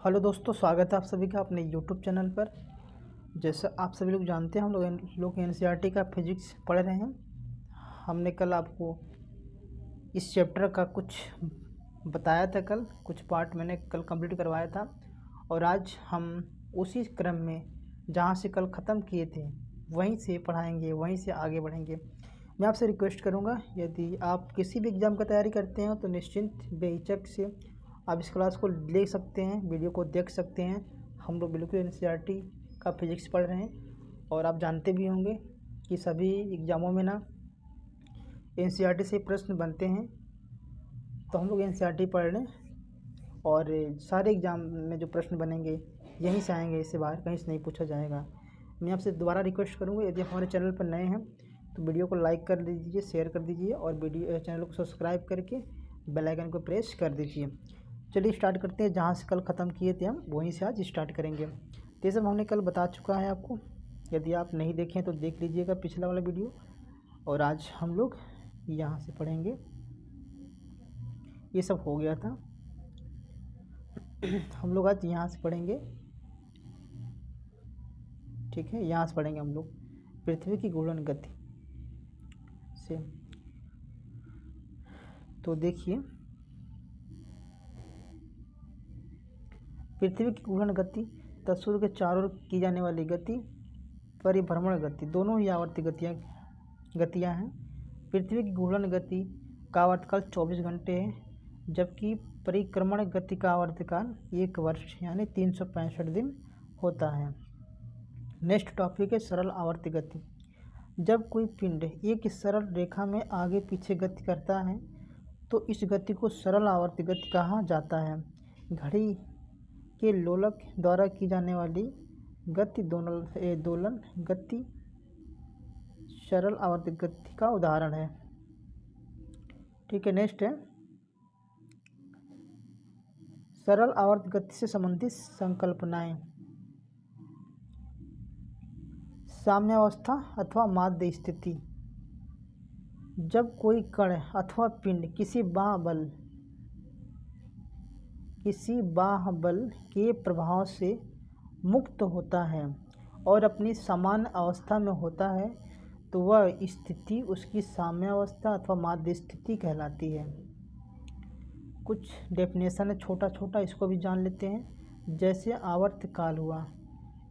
Hello दोस्तों, स्वागत है आप सभी का अपने यूट्यूब चैनल पर। जैसा आप सभी लोग जानते हैं, हम लोग एनसीईआरटी का फिजिक्स पढ़ रहे हैं। हमने कल आपको इस चैप्टर का कुछ बताया था, कल कुछ पार्ट मैंने कल कंप्लीट करवाया था और आज हम उसी क्रम में जहाँ से कल ख़त्म किए थे वहीं से पढ़ाएंगे, वहीं से आगे बढ़ेंगे। मैं आपसे रिक्वेस्ट करूँगा, यदि आप किसी भी एग्ज़ाम का तैयारी करते हैं तो निश्चिंत बेहिचक से आप इस क्लास को ले सकते हैं, वीडियो को देख सकते हैं। हम लोग बिल्कुल एनसीईआरटी का फिजिक्स पढ़ रहे हैं और आप जानते भी होंगे कि सभी एग्ज़ामों में ना एनसीईआरटी से प्रश्न बनते हैं, तो हम लोग एनसीईआरटी पढ़ रहे हैं और सारे एग्ज़ाम में जो प्रश्न बनेंगे यहीं से आएंगे, इससे बाहर कहीं से नहीं पूछा जाएगा। मैं आपसे दोबारा रिक्वेस्ट करूँगा, यदि आप हमारे चैनल पर नए हैं तो वीडियो को लाइक कर दीजिए, शेयर कर दीजिए और चैनल को सब्सक्राइब करके बेल आइकन को प्रेस कर दीजिए। चलिए स्टार्ट करते हैं, जहाँ से कल ख़त्म किए थे हम वहीं से आज स्टार्ट करेंगे। तो ये सब हमने कल बता चुका है आपको, यदि आप नहीं देखें तो देख लीजिएगा पिछला वाला वीडियो। और आज हम लोग यहाँ से पढ़ेंगे, ये सब हो गया था। हम लोग आज यहाँ से पढ़ेंगे, ठीक है। यहाँ से पढ़ेंगे हम लोग पृथ्वी की घूर्णन गति से। तो देखिए, पृथ्वी की घूर्णन गति तथा सूर्य के चारों ओर की जाने वाली गति, परिभ्रमण गति, दोनों ही आवर्ती गतियाँ हैं। पृथ्वी की घूर्णन गति का आवर्तकाल 24 घंटे है, जबकि परिक्रमण गति का आवर्तकाल 1 वर्ष यानी 365 दिन होता है। नेक्स्ट टॉपिक है सरल आवर्ती गति। जब कोई पिंड एक सरल रेखा में आगे पीछे गति करता है तो इस गति को सरल आवर्ती गति कहा जाता है। घड़ी के लोलक द्वारा की जाने वाली गति दोलन गति सरल आवर्ती गति का उदाहरण है, ठीक है। नेक्स्ट है सरल आवर्त गति से संबंधित संकल्पनाएं। साम्यावस्था अथवा माध्य स्थिति। जब कोई कण अथवा पिंड किसी बाह्य बल के प्रभाव से मुक्त होता है और अपनी सामान्य अवस्था में होता है तो वह स्थिति उसकी साम्यावस्था अथवा माध्य स्थिति कहलाती है। कुछ डेफिनेशन है छोटा छोटा, इसको भी जान लेते हैं। जैसे आवर्तकाल हुआ,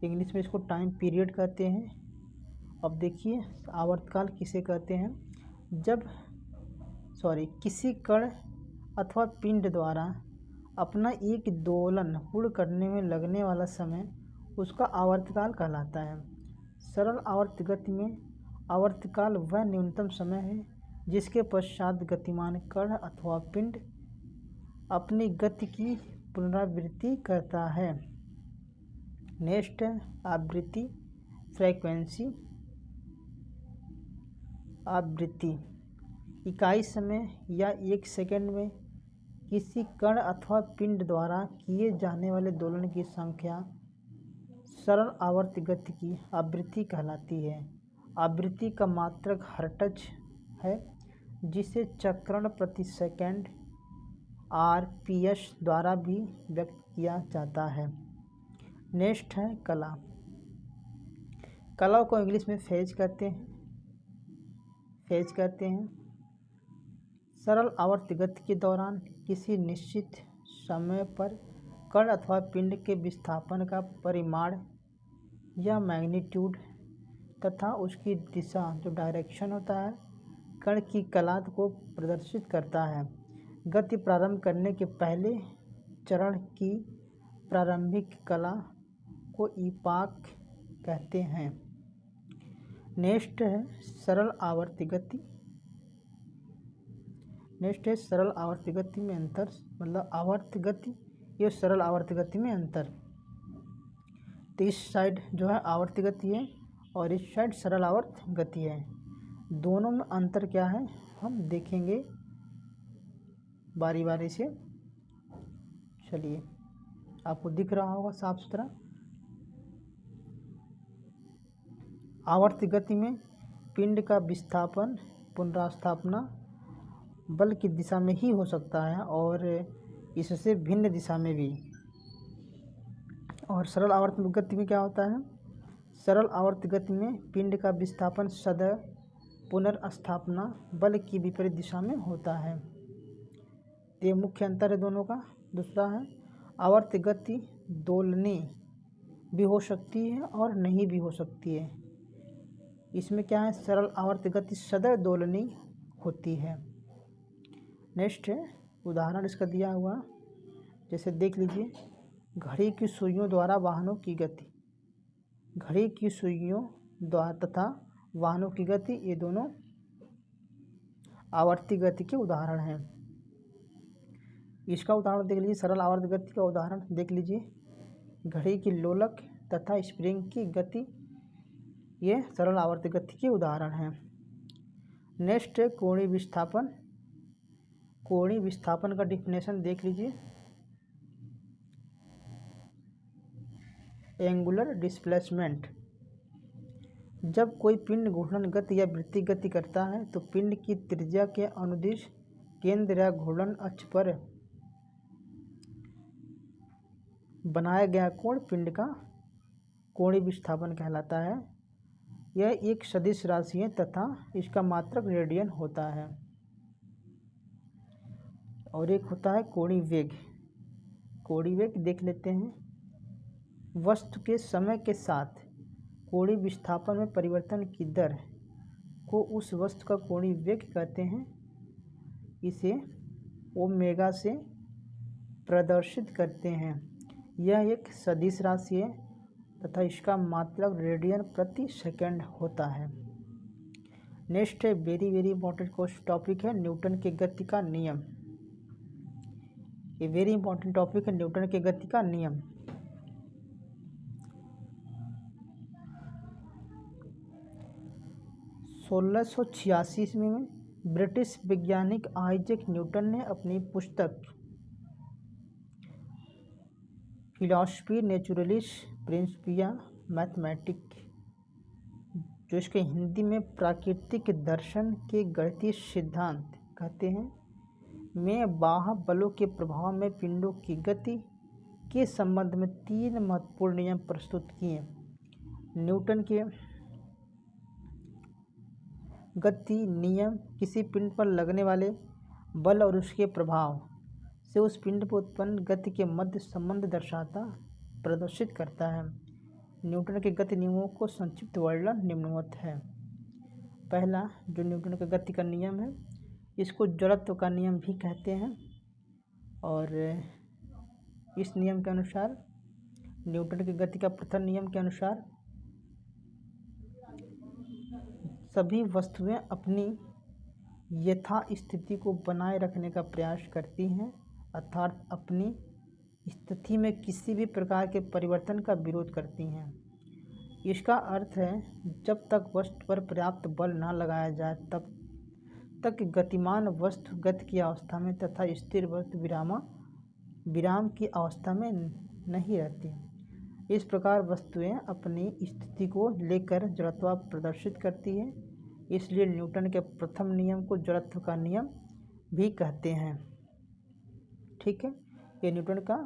इंग्लिश में इसको टाइम पीरियड कहते हैं। अब देखिए आवर्तकाल किसे कहते हैं, जब किसी कण अथवा पिंड द्वारा अपना एक दोलन पूर्ण करने में लगने वाला समय उसका आवर्तकाल कहलाता है। सरल आवर्त गति में आवर्तकाल वह न्यूनतम समय है जिसके पश्चात गतिमान कण अथवा पिंड अपनी गति की पुनरावृत्ति करता है। नेक्स्ट है आवृत्ति, फ्रीक्वेंसी। आवृत्ति इकाई समय या 1 सेकंड में किसी कण अथवा पिंड द्वारा किए जाने वाले दोलन की संख्या सरल आवर्त गति की आवृत्ति कहलाती है। आवृत्ति का मात्रक हर्ट्ज है, जिसे चक्रण प्रति सेकंड RPS द्वारा भी व्यक्त किया जाता है। नेक्स्ट है कला। कला को इंग्लिश में फेज कहते हैं। सरल आवर्त गति के दौरान किसी निश्चित समय पर कण अथवा पिंड के विस्थापन का परिमाण या मैग्नीट्यूड तथा उसकी दिशा जो डायरेक्शन होता है कण की कला को प्रदर्शित करता है। गति प्रारंभ करने के पहले चरण की प्रारंभिक कला को इपाक कहते हैं। नेक्स्ट है सरल आवर्ती गति। नेक्स्ट है सरल आवर्ती गति में अंतर, मतलब आवर्त गति ये सरल आवर्ती गति में अंतर। तो इस साइड जो है आवर्ती गति है और इस साइड सरल आवर्त गति है। दोनों में अंतर क्या है हम देखेंगे बारी बारी से। चलिए, आपको दिख रहा होगा साफ सुथरा। आवर्ती गति में पिंड का विस्थापन पुनरास्थापना बल की दिशा में ही हो सकता है और इससे भिन्न दिशा में भी। और सरल आवर्त गति में क्या होता है? सरल आवर्त गति में पिंड का विस्थापन सदैव पुनर्स्थापना बल की विपरीत दिशा में होता है। ये मुख्य अंतर है दोनों का। दूसरा है आवर्त गति दोलनीय भी हो सकती है और नहीं भी हो सकती है। इसमें क्या है? सरल आवर्त गति सदैव दोलनीय होती है। नेक्स्ट है उदाहरण इसका दिया हुआ, जैसे देख लीजिए, घड़ी की सुइयों द्वारा वाहनों की गति। घड़ी की सुइयों द्वारा तथा वाहनों की गति, ये दोनों आवर्ती गति के उदाहरण हैं। इसका उदाहरण देख लीजिए, सरल आवर्त गति का उदाहरण देख लीजिए, घड़ी की लोलक तथा स्प्रिंग की गति, ये सरल आवर्त गति के उदाहरण हैं। नेक्स्ट है कोणीय विस्थापन। कोणीय विस्थापन का डिफिनेशन देख लीजिए, एंगुलर डिस्प्लेसमेंट। जब कोई पिंड घूर्णन गति या वृत्तीय गति करता है तो पिंड की त्रिज्या के अनुदिश केंद्र या घूर्णन अक्ष पर बनाया गया कोण पिंड का कोणीय विस्थापन कहलाता है। यह एक सदिश राशि है तथा इसका मात्रक रेडियन होता है। और एक होता है कोणीय वेग। कोणीय वेग देख लेते हैं। वस्तु के समय के साथ कोणीय विस्थापन में परिवर्तन की दर को उस वस्तु का कोणीय वेग कहते हैं। इसे ओमेगा से प्रदर्शित करते हैं। यह एक सदिश राशि है तथा इसका मात्रक रेडियन प्रति सेकंड होता है। नेक्स्ट है वेरी इंपॉर्टेंट टॉपिक है न्यूटन के गति का नियम। ये वेरी इंपॉर्टेंट टॉपिक है न्यूटन के गति का नियम। ईस्वी में ब्रिटिश वैज्ञानिक आइजैक न्यूटन ने अपनी पुस्तक फिलॉसफी नेचुरलिस प्रिंसिपिया मैथमेटिक, जो इसके हिंदी में प्राकृतिक दर्शन के गणितीय सिद्धांत कहते हैं, में बाह्य बलों के प्रभाव में पिंडों की गति के संबंध में 3 महत्वपूर्ण नियम प्रस्तुत किए। न्यूटन के गति नियम किसी पिंड पर लगने वाले बल और उसके प्रभाव से उस पिंड पर उत्पन्न गति के मध्य संबंध प्रदर्शित करता है। न्यूटन के गति नियमों को संक्षिप्त वर्णन निम्नवत है। पहला जो न्यूटन के गति का नियम है, इसको जड़त्व का नियम भी कहते हैं। और इस नियम के अनुसार, न्यूटन की गति का प्रथम नियम के अनुसार, सभी वस्तुएं अपनी यथा स्थिति को बनाए रखने का प्रयास करती हैं, अर्थात अपनी स्थिति में किसी भी प्रकार के परिवर्तन का विरोध करती हैं। इसका अर्थ है जब तक वस्तु पर पर्याप्त बल न लगाया जाए तब तक गतिमान वस्तु गति की अवस्था में तथा स्थिर वस्तु विराम की अवस्था में नहीं रहती। इस प्रकार वस्तुएं अपनी स्थिति को लेकर जड़त्व प्रदर्शित करती है, इसलिए न्यूटन के प्रथम नियम को जड़त्व का नियम भी कहते हैं। ठीक है, ये न्यूटन का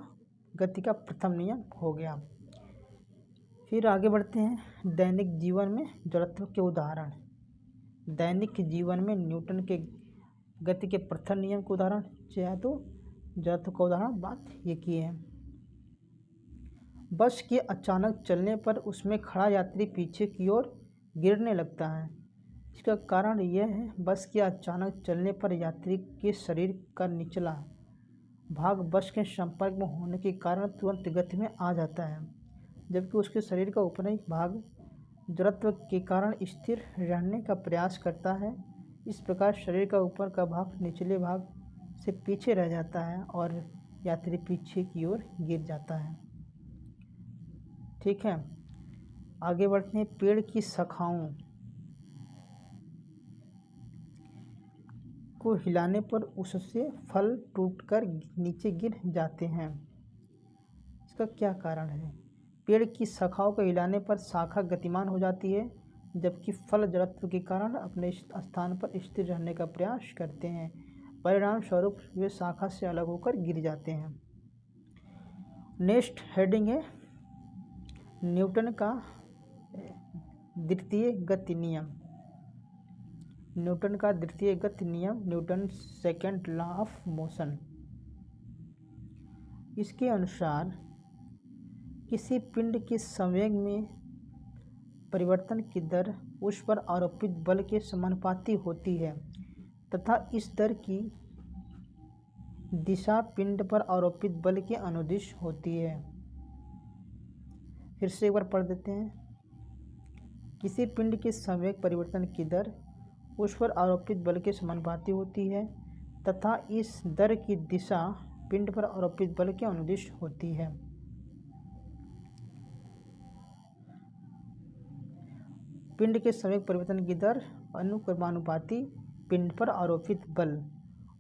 गति का प्रथम नियम हो गया। फिर आगे बढ़ते हैं दैनिक जीवन में जड़त्व के उदाहरण। दैनिक जीवन में न्यूटन के गति के प्रथम नियम के उदाहरण चाहे तो जड़त्व का उदाहरण बात ये किए हैं। बस के अचानक चलने पर उसमें खड़ा यात्री पीछे की ओर गिरने लगता है। इसका कारण यह है बस के अचानक चलने पर यात्री के शरीर का निचला भाग बस के संपर्क में होने के कारण तुरंत गति में आ जाता है, जबकि उसके शरीर का ऊपरी भाग जड़त्व के कारण स्थिर रहने का प्रयास करता है। इस प्रकार शरीर का ऊपर का भाग निचले भाग से पीछे रह जाता है और यात्री पीछे की ओर गिर जाता है। ठीक है, आगे बढ़ते हैं पेड़ की शाखाओं को हिलाने पर उससे फल टूटकर नीचे गिर जाते हैं। इसका क्या कारण है? पेड़ की शाखाओं को हिलाने पर शाखा गतिमान हो जाती है, जबकि फल जड़त्व के कारण अपने स्थान पर स्थिर रहने का प्रयास करते हैं। परिणाम स्वरूप वे शाखा से अलग होकर गिर जाते हैं। नेक्स्ट हेडिंग है न्यूटन का द्वितीय गति नियम, न्यूटन का द्वितीय गति नियम, Newton second law of motion. इसके अनुसार किसी पिंड के संवेग में परिवर्तन की दर उस पर आरोपित बल के समानुपाती होती है तथा इस दर की दिशा पिंड पर आरोपित बल के अनुदिश होती है। फिर से एक बार पढ़ देते हैं। किसी पिंड के संवेग परिवर्तन की दर उस पर आरोपित बल के समानुपाती होती है तथा इस दर की दिशा पिंड पर आरोपित बल के अनुदिश होती है। पिंड के संवेग परिवर्तन की दर अनुक्रमानुपाती पिंड पर आरोपित बल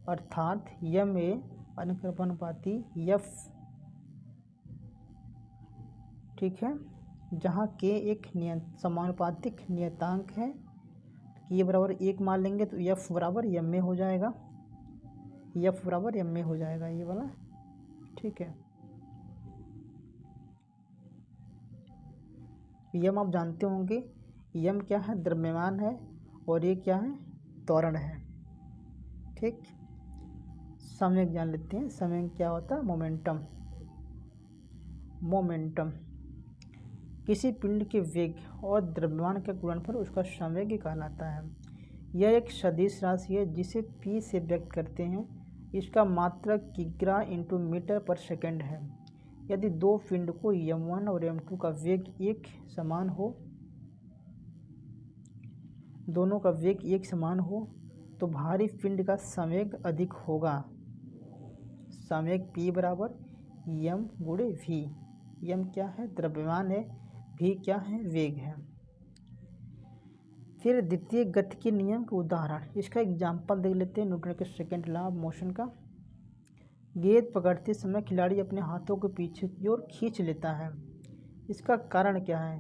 अर्थात यम ए अनुक्रमानुपाती एफ, ठीक है, जहाँ के एक समानुपातिक नियतांक है। ये बराबर 1 मान लेंगे तो एफ बराबर यम में हो जाएगा, एफ बराबर यम में हो जाएगा ये वाला, ठीक है। यम आप जानते होंगे, यम क्या है, द्रव्यमान है, और ये क्या है, त्वरण है, ठीक। संवेग जान लेते हैं। संवेग क्या होता है, मोमेंटम। मोमेंटम किसी पिंड के वेग और द्रव्यमान के गुणनफल उसका संवेग कहलाता है। यह एक सदिश राशि है जिसे p से व्यक्त करते हैं। इसका मात्रक किग्रा × मीटर पर सेकंड है। यदि दो पिंड को m1 और m2 का वेग एक समान हो, दोनों का वेग एक समान हो, तो भारी पिंड का संवेग अधिक होगा। संवेग p बराबर m × v। m क्या है, द्रव्यमान है, v क्या है, वेग है। फिर द्वितीय गति के नियम के उदाहरण, इसका एग्जाम्पल देख लेते हैं। न्यूटन के सेकेंड लॉ ऑफ मोशन का। गेंद पकड़ते समय खिलाड़ी अपने हाथों को पीछे की ओर खींच लेता है। इसका कारण क्या है,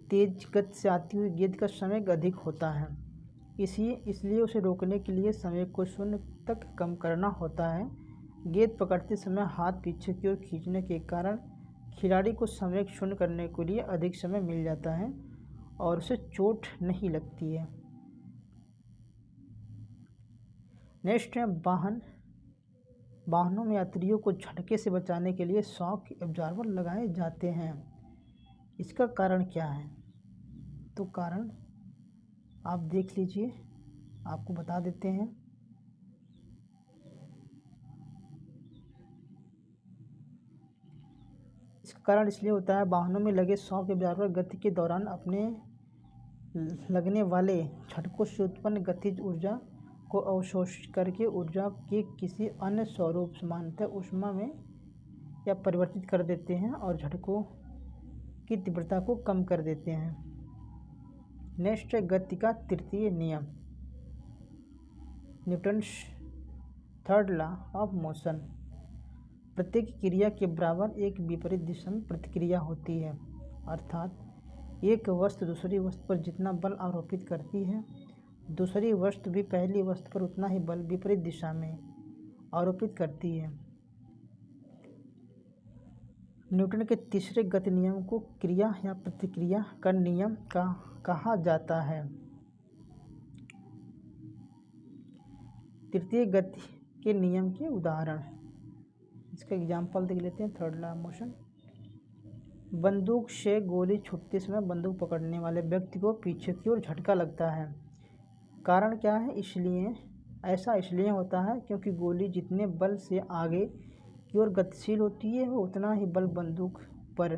तेज गति से आती हुई गेंद का संवेग अधिक होता है, इसलिए उसे रोकने के लिए संवेग को 0 तक कम करना होता है। गेंद पकड़ते समय हाथ पीछे की ओर खींचने के कारण खिलाड़ी को संवेग 0 करने के लिए अधिक समय मिल जाता है और उसे चोट नहीं लगती है। नेक्स्ट है वाहनों में यात्रियों को झटके से बचाने के लिए शॉक एब्जॉर्बर लगाए जाते हैं। इसका कारण क्या है, तो कारण आप देख लीजिए, आपको बता देते हैं। इसका कारण इसलिए होता है, वाहनों में लगे शॉक एब्जॉर्बर गति के दौरान अपने लगने वाले झटकों से उत्पन्न गतिज ऊर्जा को अवशोषित करके ऊर्जा के किसी अन्य स्वरूप सामान्यतः ऊष्मा में या परिवर्तित कर देते हैं और झटकों की तीव्रता को कम कर देते हैं। नेक्स्ट है गति का तृतीय नियम, Newton third law of motion. प्रत्येक क्रिया के बराबर एक विपरीत दिशा में प्रतिक्रिया होती है, अर्थात एक वस्तु दूसरी वस्तु पर जितना बल आरोपित करती है, दूसरी वस्तु भी पहली वस्तु पर उतना ही बल विपरीत दिशा में आरोपित करती है। न्यूटन के तीसरे गति नियम को क्रिया या प्रतिक्रिया का नियम कहा जाता है। तृतीय गति के नियम के उदाहरण, इसका एग्जाम्पल देख लेते हैं। Third law of motion. बंदूक से गोली छूटते समय बंदूक पकड़ने वाले व्यक्ति को पीछे की ओर झटका लगता है। कारण क्या है, ऐसा इसलिए होता है क्योंकि गोली जितने बल से आगे की ओर गतिशील होती है, वो उतना ही बल बंदूक पर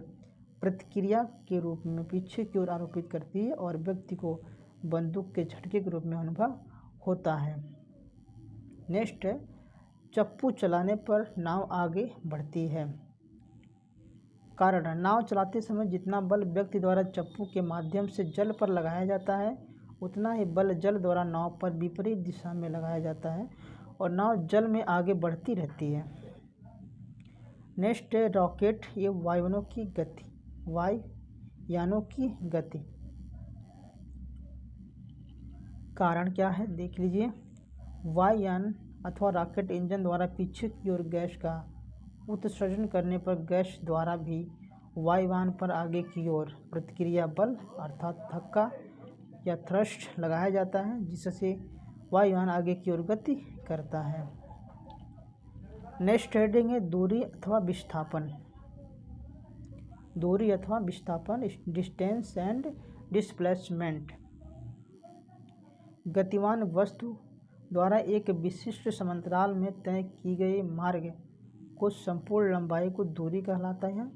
प्रतिक्रिया के रूप में पीछे की ओर आरोपित करती है और व्यक्ति को बंदूक के झटके के रूप में अनुभव होता है। नेक्स्ट है, चप्पू चलाने पर नाव आगे बढ़ती है। कारण, नाव चलाते समय जितना बल व्यक्ति द्वारा चप्पू के माध्यम से जल पर लगाया जाता है, उतना ही बल जल द्वारा नाव पर विपरीत दिशा में लगाया जाता है और नाव जल में आगे बढ़ती रहती है। नेक्स्ट है रॉकेट ये वायुयानों की गति। कारण क्या है, देख लीजिए। वायुयान अथवा रॉकेट इंजन द्वारा पीछे की ओर गैस का उत्सर्जन करने पर गैस द्वारा भी वायुयान पर आगे की ओर प्रतिक्रिया बल अर्थात धक्का या थ्रस्ट लगाया जाता है, जिससे वायुयान आगे की ओर गति करता है। नेक्स्ट हेडिंग है दूरी अथवा विस्थापन। दूरी अथवा विस्थापन, डिस्टेंस एंड डिस्प्लेसमेंट। गतिमान वस्तु द्वारा एक विशिष्ट समांतराल में तय की गई मार्ग को संपूर्ण लंबाई को दूरी कहलाता है।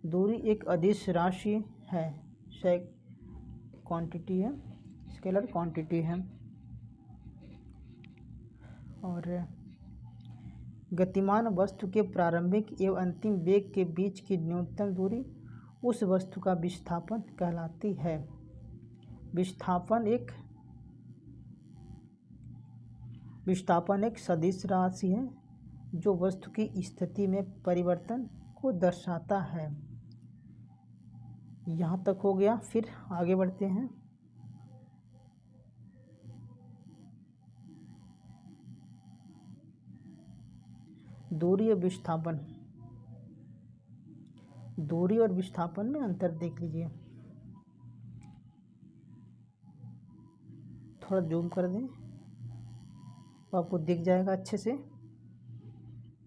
दूरी एक अदिश राशि है, क्वांटिटी है, स्केलर क्वांटिटी है। और गतिमान वस्तु के प्रारंभिक एवं अंतिम वेग के बीच की न्यूनतम दूरी उस वस्तु का विस्थापन कहलाती है। विस्थापन एक सदिश राशि है जो वस्तु की स्थिति में परिवर्तन को दर्शाता है। यहाँ तक हो गया। फिर आगे बढ़ते हैं। दूरी और विस्थापन। दूरी और विस्थापन में अंतर देख लीजिए। थोड़ा जूम कर दें तो आपको दिख जाएगा अच्छे से।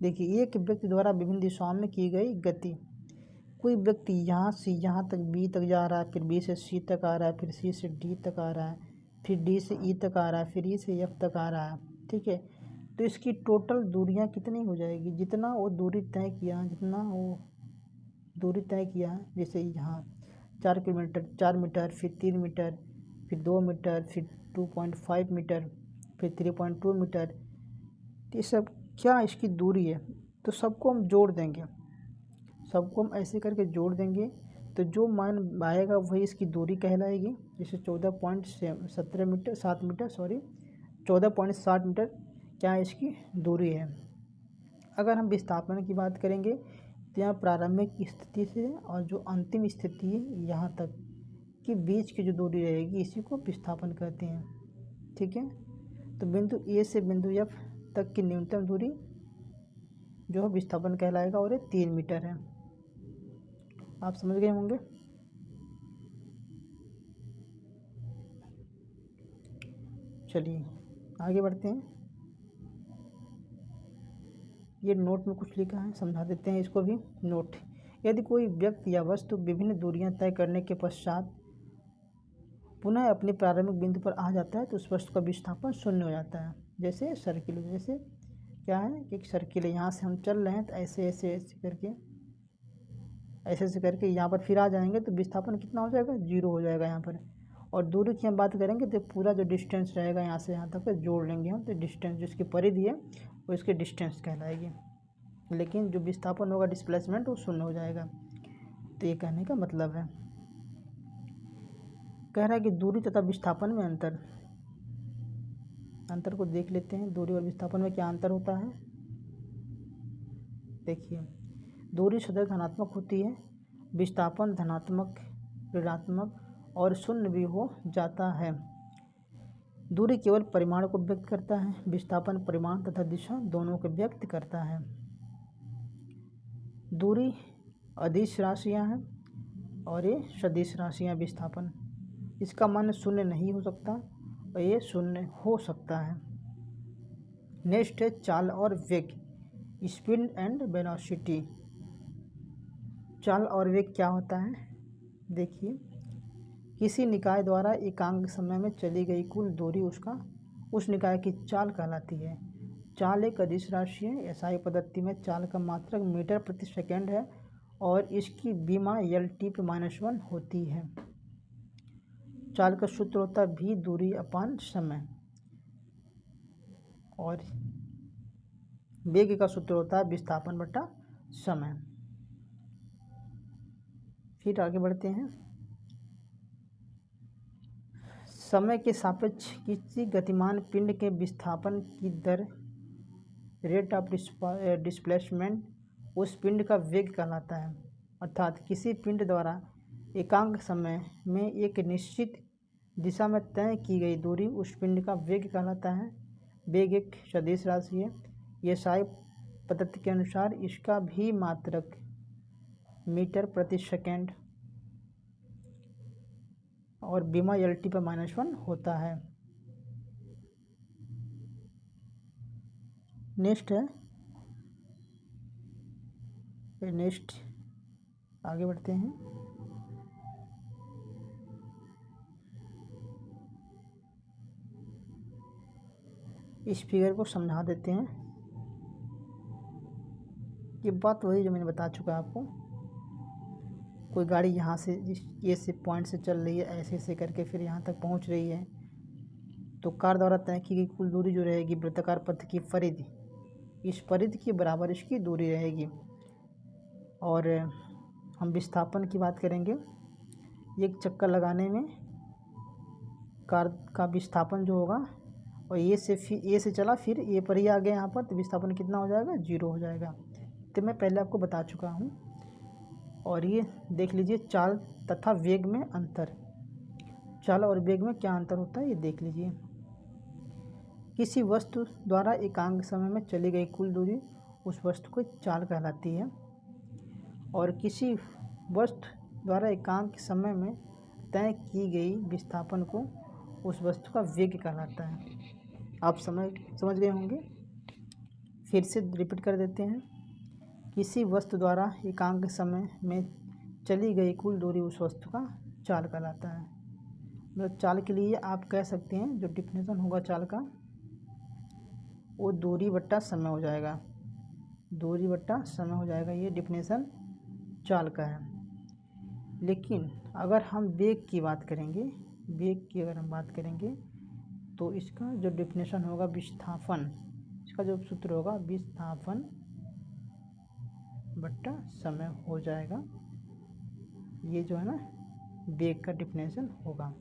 देखिए, एक व्यक्ति द्वारा विभिन्न दिशाओं में की गई गति। कोई व्यक्ति यहाँ से यहाँ तक बी तक जा रहा है, फिर बी से सी तक आ रहा है, फिर सी से डी तक आ रहा है, फिर डी से ई तक आ रहा है, फिर ई से एफ तक आ रहा है। ठीक है, तो इसकी टोटल दूरियाँ कितनी हो जाएगी? जितना वो दूरी तय किया, जैसे यहाँ 4 किलोमीटर, 4 मीटर, फिर 3 मीटर, फिर 2 मीटर, फिर 2.5 मीटर, फिर 3.2 मीटर। ये सब क्या इसकी दूरी है। तो सबको हम जोड़ देंगे, सबको हम ऐसे करके जोड़ देंगे तो जो मान आएगा वही इसकी दूरी कहलाएगी। जैसे 14.7 मीटर 14.7 मीटर क्या इसकी दूरी है। अगर हम विस्थापन की बात करेंगे तो यहाँ प्रारंभिक स्थिति से और जो अंतिम स्थिति है यहाँ तक के बीच की जो दूरी रहेगी इसी को विस्थापन कहते हैं। ठीक है, तो बिंदु ए से बिंदु एफ तक की न्यूनतम दूरी जो है विस्थापन कहलाएगा और ये 3 मीटर है। आप समझ गए होंगे। चलिए आगे बढ़ते हैं। ये नोट में कुछ लिखा है, समझा देते हैं इसको भी। नोट: यदि कोई व्यक्ति या वस्तु विभिन्न दूरियां तय करने के पश्चात पुनः अपने प्रारंभिक बिंदु पर आ जाता है तो उस वस्तु का विस्थापन शून्य हो जाता है। जैसे सर्किल, जैसे क्या है कि एक सर्किल है, यहाँ से हम चल रहे हैं तो ऐसे ऐसे करके यहाँ पर फिर आ जाएंगे तो विस्थापन कितना हो जाएगा? 0 हो जाएगा यहाँ पर। और दूरी की हम बात करेंगे तो पूरा जो डिस्टेंस रहेगा यहाँ से यहाँ तक जोड़ लेंगे हम, तो डिस्टेंस जिसकी परिधि है वो इसकी डिस्टेंस कहलाएगी। लेकिन जो विस्थापन होगा, डिस्प्लेसमेंट, वो शून्य हो जाएगा। तो ये कहने का मतलब है। कह रहा है कि दूरी तथा विस्थापन में अंतर को देख लेते हैं। दूरी और विस्थापन में क्या अंतर होता है? देखिए, दूरी सदैव धनात्मक होती है, विस्थापन धनात्मक, ऋणात्मक और शून्य भी हो जाता है। दूरी केवल परिमाण को व्यक्त करता है, विस्थापन परिमाण तथा दिशा दोनों को व्यक्त करता है। दूरी अदिश राशियाँ हैं और ये सदिश राशियाँ विस्थापन। इसका मान शून्य नहीं हो सकता और ये शून्य हो सकता है। नेक्स्ट है चाल और वेग, स्पीड एंड वेलोसिटी। चाल और वेग क्या होता है? देखिए, किसी निकाय द्वारा एकांक समय में चली गई कुल दूरी उस निकाय की चाल कहलाती है। चाल एक अदिश राशि है। एसआई पद्धति में चाल का मात्रक मीटर प्रति सेकंड है और इसकी विमा LT/-1 होती है। चाल का सूत्र होता है v दूरी अपान समय और वेग का सूत्र होता है विस्थापन बटा समय। फिर आगे बढ़ते हैं। समय के सापेक्ष किसी गतिमान पिंड के विस्थापन की दर, रेट ऑफ डिस्प्लेसमेंट, उस पिंड का वेग कहलाता है। अर्थात किसी पिंड द्वारा एकांक समय में एक निश्चित दिशा में तय की गई दूरी उस पिंड का वेग कहलाता है। वेग एक सदिश राशि है। एसआई पद्धति के अनुसार इसका भी मात्रक मीटर प्रति सेकेंड और बीमा LT पर -1 होता है। नेक्स्ट है, नेक्स्ट आगे बढ़ते हैं। इस फिगर को समझा देते हैं। ये बात वही जो मैंने बता चुका आपको। कोई गाड़ी यहाँ से ये से पॉइंट से चल रही है, ऐसे ऐसे करके फिर यहाँ तक पहुँच रही है, तो कार द्वारा तय की गई कुल दूरी जो रहेगी वृत्ताकार पथ की परिधि, इस परिधि के बराबर इसकी दूरी रहेगी। और हम विस्थापन की बात करेंगे। एक चक्कर लगाने में कार का विस्थापन जो होगा, और ए से चला फिर ए पर ही आ गया यहाँ पर, तो विस्थापन कितना हो जाएगा? 0 हो जाएगा। तो मैं पहले आपको बता चुका हूँ। और ये देख लीजिए, चाल तथा वेग में अंतर। चाल और वेग में क्या अंतर होता है ये देख लीजिए। किसी वस्तु द्वारा एकांक समय में चली गई कुल दूरी उस वस्तु को चाल कहलाती है, और किसी वस्तु द्वारा एकांक समय में तय की गई विस्थापन को उस वस्तु का वेग कहलाता है। आप समझ गए होंगे। फिर से रिपीट कर देते हैं। किसी वस्तु द्वारा एकांक समय में चली गई कुल दूरी उस वस्तु का चाल कहलाता है। मतलब चाल के लिए आप कह सकते हैं, जो डिफिनेशन होगा चाल का, वो दूरी बट्टा समय हो जाएगा। दूरी बट्टा समय हो जाएगा, ये डिफिनेशन चाल का है। लेकिन अगर हम वेग की बात करेंगे, वेग की अगर हम बात करेंगे, तो इसका जो डिफिनेशन होगा विस्थापन, इसका जो सूत्र होगा विस्थापन बट्टा समय हो जाएगा। ये जो है ना वेग का डिफिनेशन होगा।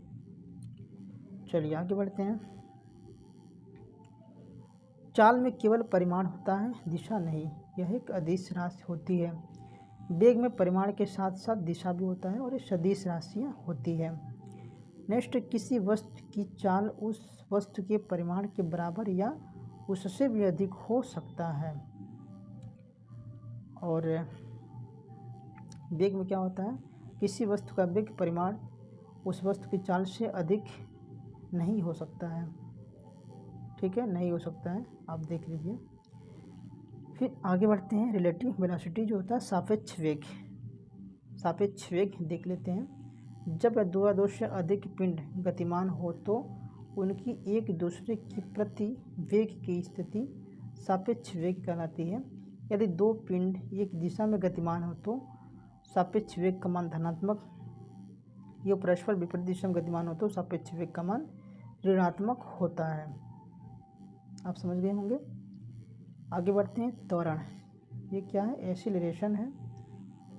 चलिए आगे बढ़ते हैं। चाल में केवल परिमाण होता है, दिशा नहीं। यह एक अदिश राशि होती है। वेग में परिमाण के साथ साथ दिशा भी होता है और ये सदिश राशियाँ होती है। नेक्स्ट, किसी वस्तु की चाल उस वस्तु के परिमाण के बराबर या उससे भी अधिक हो सकता है। और वेग में क्या होता है? किसी वस्तु का वेग परिमाण उस वस्तु की चाल से अधिक नहीं हो सकता है। ठीक है, नहीं हो सकता है, आप देख लीजिए। फिर आगे बढ़ते हैं। रिलेटिव वेलोसिटी जो होता है सापेक्ष वेग। सापेक्ष वेग देख लेते हैं। जब दो या दो से अधिक पिंड गतिमान हो तो उनकी एक दूसरे की प्रति वेग की स्थिति सापेक्ष वेग कहलाती है। यदि दो पिंड एक दिशा में गतिमान हो तो सापेक्ष वेग का मान धनात्मक, यह परस्पर विपरीत दिशा में गतिमान हो तो सापेक्ष वेग का मान ऋणात्मक होता है। आप समझ गए होंगे। आगे बढ़ते हैं। त्वरण, ये क्या है? एक्सीलरेशन है।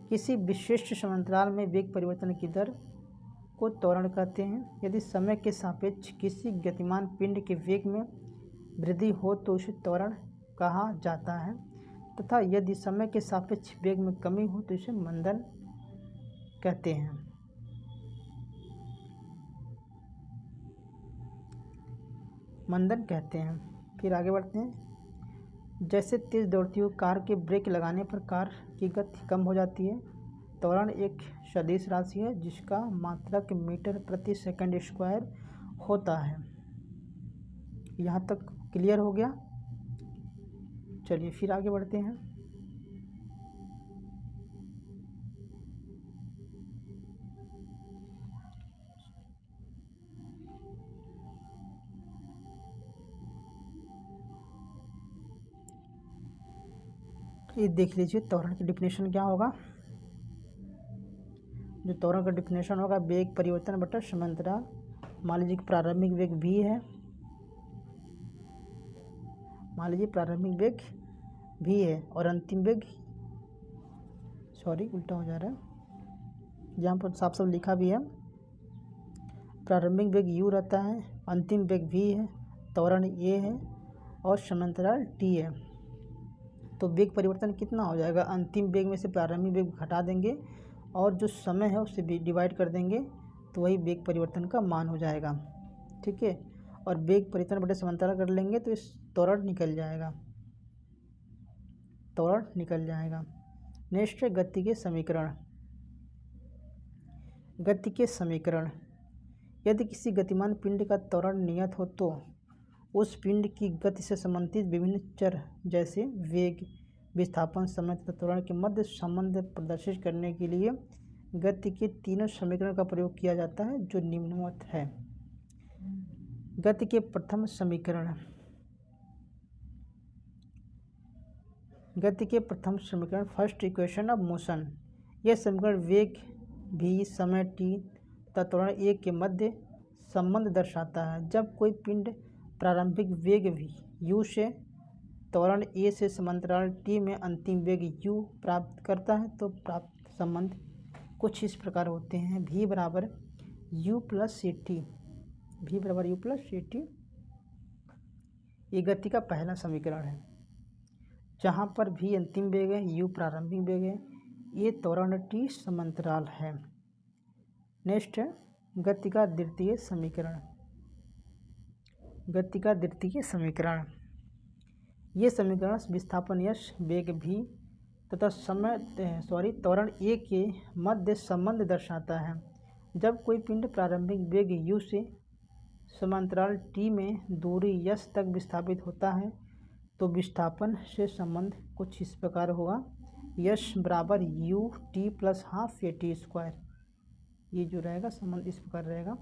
किसी विशिष्ट समांतराल में वेग परिवर्तन की दर को त्वरण कहते हैं। यदि समय के सापेक्ष किसी गतिमान पिंड के वेग में वृद्धि हो तो उसे त्वरण कहा जाता है, तथा यदि समय के सापेक्ष वेग में कमी हो तो इसे मंदन कहते हैं। मंदन कहते हैं। फिर आगे बढ़ते हैं। जैसे तेज दौड़ती हुई कार के ब्रेक लगाने पर कार की गति कम हो जाती है। त्वरण एक सदिश राशि है जिसका मात्रक मीटर प्रति सेकंड स्क्वायर होता है। यहाँ तक क्लियर हो गया। चलिए फिर आगे बढ़ते हैं। ये देख लीजिए त्वरण की डिफिनेशन क्या होगा। जो त्वरण का डिफिनेशन होगा, वेग परिवर्तन बटा समांतराल। मान लीजिए कि प्रारंभिक वेग v है, मान लीजिए प्रारंभिक वेग v है और अंतिम वेग, सॉरी उल्टा हो जा रहा है, यहाँ पर साफ साफ लिखा भी है। प्रारंभिक वेग u रहता है, अंतिम वेग v है, त्वरण a है और समांतराल t है। तो वेग परिवर्तन कितना हो जाएगा? अंतिम वेग में से प्रारंभिक वेग घटा देंगे और जो समय है उससे डिवाइड कर देंगे, तो वही वेग परिवर्तन का मान हो जाएगा। ठीक है, और वेग परिवर्तन बटे समांतराल कर लेंगे तो इस त्वरण निकल जाएगा, त्वरण निकल जाएगा। नेक्स्ट है गति के समीकरण। गति के समीकरण, यदि किसी गतिमान पिंड का त्वरण नियत हो तो उस पिंड की गति से संबंधित विभिन्न चर जैसे वेग, विस्थापन, समय तथा त्वरण के मध्य संबंध प्रदर्शित करने के लिए गति के तीनों समीकरण का प्रयोग किया जाता है, जो निम्नवत है। गति के प्रथम समीकरण। गति के प्रथम समीकरण, फर्स्ट इक्वेशन ऑफ मोशन। यह समीकरण वेग v, समय t तथा त्वरण a के मध्य संबंध दर्शाता है। जब कोई पिंड प्रारंभिक वेग v u से त्वरण a से समांतराल t में अंतिम वेग u प्राप्त करता है तो प्राप्त संबंध कुछ इस प्रकार होते हैं। v बराबर u plus C T. v बराबर u प्लस सी टी, ये गति का पहला समीकरण है, जहाँ पर v अंतिम वेग है, u प्रारंभिक वेग है, ये त्वरण t समांतराल है। नेक्स्ट है गति का द्वितीय समीकरण। गति का द्वितीय समीकरण, ये समीकरण विस्थापन यश, वेग v तथा त्वरण a के मध्य संबंध दर्शाता है। जब कोई पिंड प्रारंभिक वेग u से समांतराल t में दूरी यश तक विस्थापित होता है तो विस्थापन से संबंध कुछ इस प्रकार होगा। यश बराबर u t plus half A T square, ये जो रहेगा संबंध इस प्रकार रहेगा,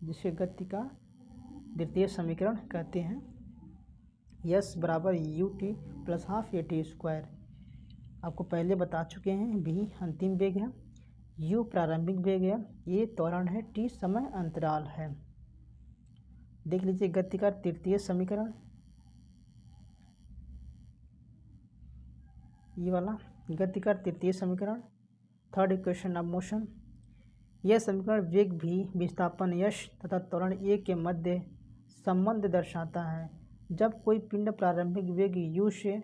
जिसे गति का द्वितीय समीकरण कहते हैं। यश बराबर u t plus half A T square, आपको पहले बता चुके हैं। v अंतिम वेग है, u प्रारंभिक वेग है, ये त्वरण है, t समय अंतराल है। देख लीजिए गति का तृतीय समीकरण, ये वाला गति का तृतीय समीकरण, थर्ड इक्वेशन ऑफ मोशन। यह समीकरण वेग v, विस्थापन यश तथा त्वरण a के मध्य संबंध दर्शाता है। जब कोई पिंड प्रारंभिक वेग u से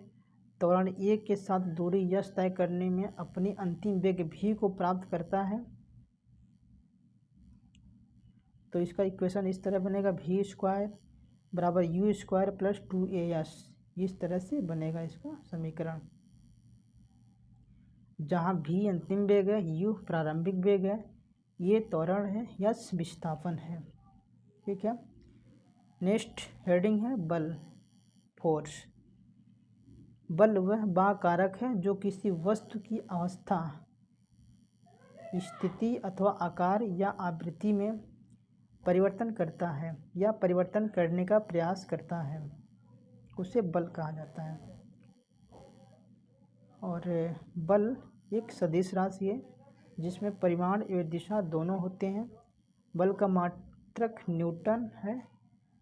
त्वरण a के साथ दूरी यश तय करने में अपनी अंतिम वेग v को प्राप्त करता है तो इसका इक्वेशन इस तरह बनेगा, v स्क्वायर बराबर u स्क्वायर प्लस 2as, इस तरह से बनेगा इसका समीकरण, जहाँ v अंतिम वेग है, u प्रारंभिक वेग है, ये त्वरण है, यश विस्थापन है। ठीक है। नेक्स्ट हेडिंग है बल, फोर्स। बल वह कारक है जो किसी वस्तु की अवस्था, स्थिति अथवा आकार या आवृत्ति में परिवर्तन करता है या परिवर्तन करने का प्रयास करता है, उसे बल कहा जाता है। और बल एक सदिश राशि है जिसमें परिमाण एवं दिशा दोनों होते हैं। बल का मात्रक न्यूटन है,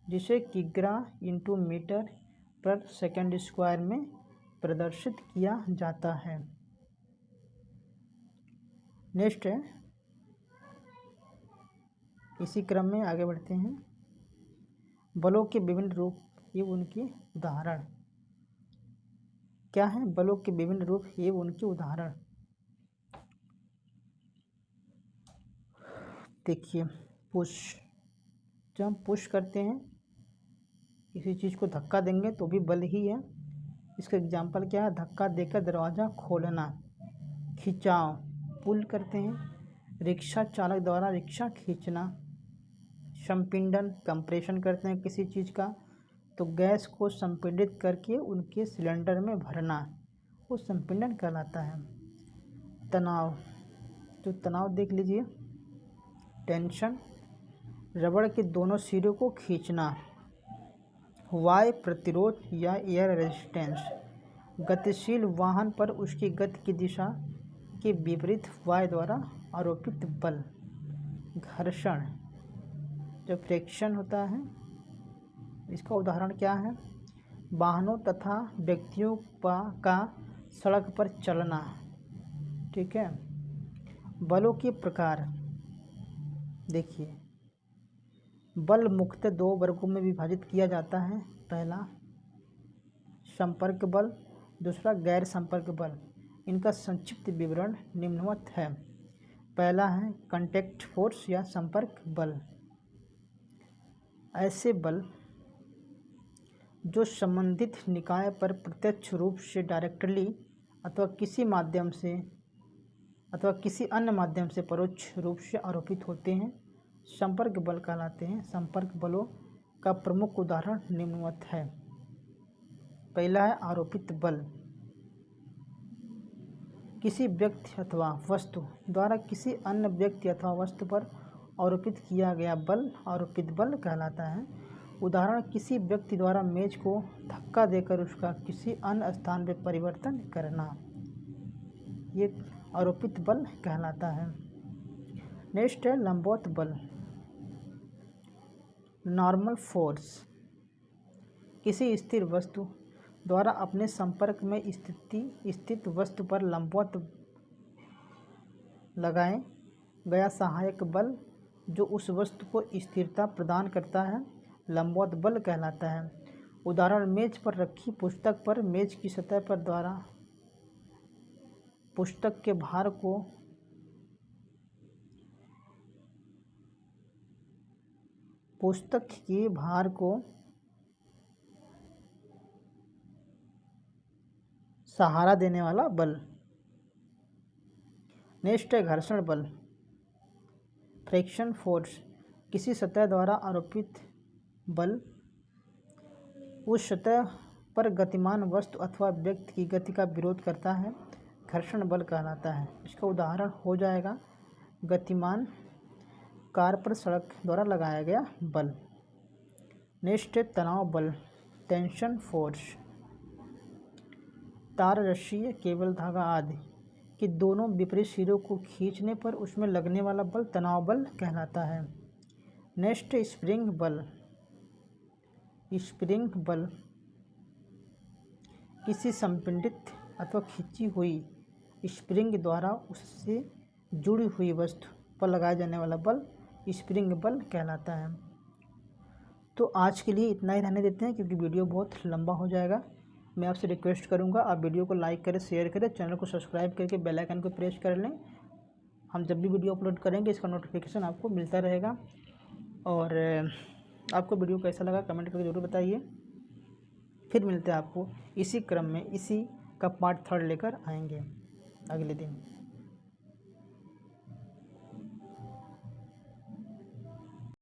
जिसे किग्रा इंटू मीटर पर सेकंड स्क्वायर में प्रदर्शित किया जाता है। नेक्स्ट है, इसी क्रम में आगे बढ़ते हैं। बलों के विभिन्न रूप, ये उनके उदाहरण क्या हैं? बलों के विभिन्न रूप, ये उनके उदाहरण देखिए। पुश, जब हम पुश करते हैं, किसी चीज़ को धक्का देंगे तो भी बल ही है। इसका एग्जाम्पल क्या है? धक्का देकर दरवाज़ा खोलना। खिंचाव, पुल करते हैं, रिक्शा चालक द्वारा रिक्शा खींचना। संपीड़न, कंप्रेशन करते हैं किसी चीज़ का तो गैस को संपीड़ित करके उनके सिलेंडर में भरना, वो संपीड़न कहलाता है। तनाव, जो तनाव देख लीजिए, टेंशन, रबड़ के दोनों सिरों को खींचना। वायु प्रतिरोध या एयर रेजिस्टेंस, गतिशील वाहन पर उसकी गति की दिशा के विपरीत वायु द्वारा आरोपित बल। घर्षण, जब फ्रिक्शन होता है, इसका उदाहरण क्या है? वाहनों तथा व्यक्तियों का सड़क पर चलना। ठीक है। बलों के प्रकार देखिए, बल मुख्यतः दो वर्गों में विभाजित किया जाता है। पहला संपर्क बल, दूसरा गैर संपर्क बल। इनका संक्षिप्त विवरण निम्नवत है। पहला है कांटेक्ट फोर्स या संपर्क बल। ऐसे बल जो संबंधित निकाय पर प्रत्यक्ष रूप से डायरेक्टली अथवा किसी अन्य माध्यम से परोक्ष रूप से आरोपित होते हैं, संपर्क बल कहलाते हैं। संपर्क बलों का प्रमुख उदाहरण निम्नवत है। पहला है आरोपित बल। किसी व्यक्ति अथवा वस्तु द्वारा किसी अन्य व्यक्ति अथवा वस्तु पर आरोपित किया गया बल आरोपित बल कहलाता है। उदाहरण, किसी व्यक्ति द्वारा मेज को धक्का देकर उसका किसी अन्य स्थान पर परिवर्तन करना, ये आरोपित बल कहलाता है। नेक्स्ट है लंबवत बल, नॉर्मल फोर्स। किसी स्थिर वस्तु द्वारा अपने संपर्क में स्थित वस्तु पर लंबवत लगाए गया सहायक बल जो उस वस्तु को स्थिरता प्रदान करता है, लंबवत बल कहलाता है। उदाहरण, मेज पर रखी पुस्तक पर मेज की सतह पर द्वारा पुस्तक के भार को सहारा देने वाला बल। नेक्स्ट है घर्षण बल, फ्रिक्शन फोर्स। किसी सतह द्वारा आरोपित बल उस सतह पर गतिमान वस्तु अथवा व्यक्ति की गति का विरोध करता है, घर्षण बल कहलाता है। इसका उदाहरण हो जाएगा गतिमान कार पर सड़क द्वारा लगाया गया बल। नेक्स्ट है तनाव बल, टेंशन फोर्स। तार, रस्सी, केबल, धागा आदि कि दोनों विपरीत सिरों को खींचने पर उसमें लगने वाला बल तनाव बल कहलाता है। नेक्स्ट स्प्रिंग बल। स्प्रिंग बल किसी संपीड़ित अथवा खींची हुई स्प्रिंग द्वारा उससे जुड़ी हुई वस्तु पर लगाया जाने वाला बल स्प्रिंग बल कहलाता है। तो आज के लिए इतना ही रहने देते हैं क्योंकि वीडियो बहुत लंबा हो जाएगा। मैं आपसे रिक्वेस्ट करूंगा आप वीडियो को लाइक करें, शेयर करें, चैनल को सब्सक्राइब करके बेल आइकन को प्रेस कर लें। हम जब भी वीडियो अपलोड करेंगे इसका नोटिफिकेशन आपको मिलता रहेगा। और आपको वीडियो कैसा लगा कमेंट करके ज़रूर बताइए। फिर मिलते हैं आपको इसी क्रम में, इसी का पार्ट 3 लेकर आएंगे अगले दिन।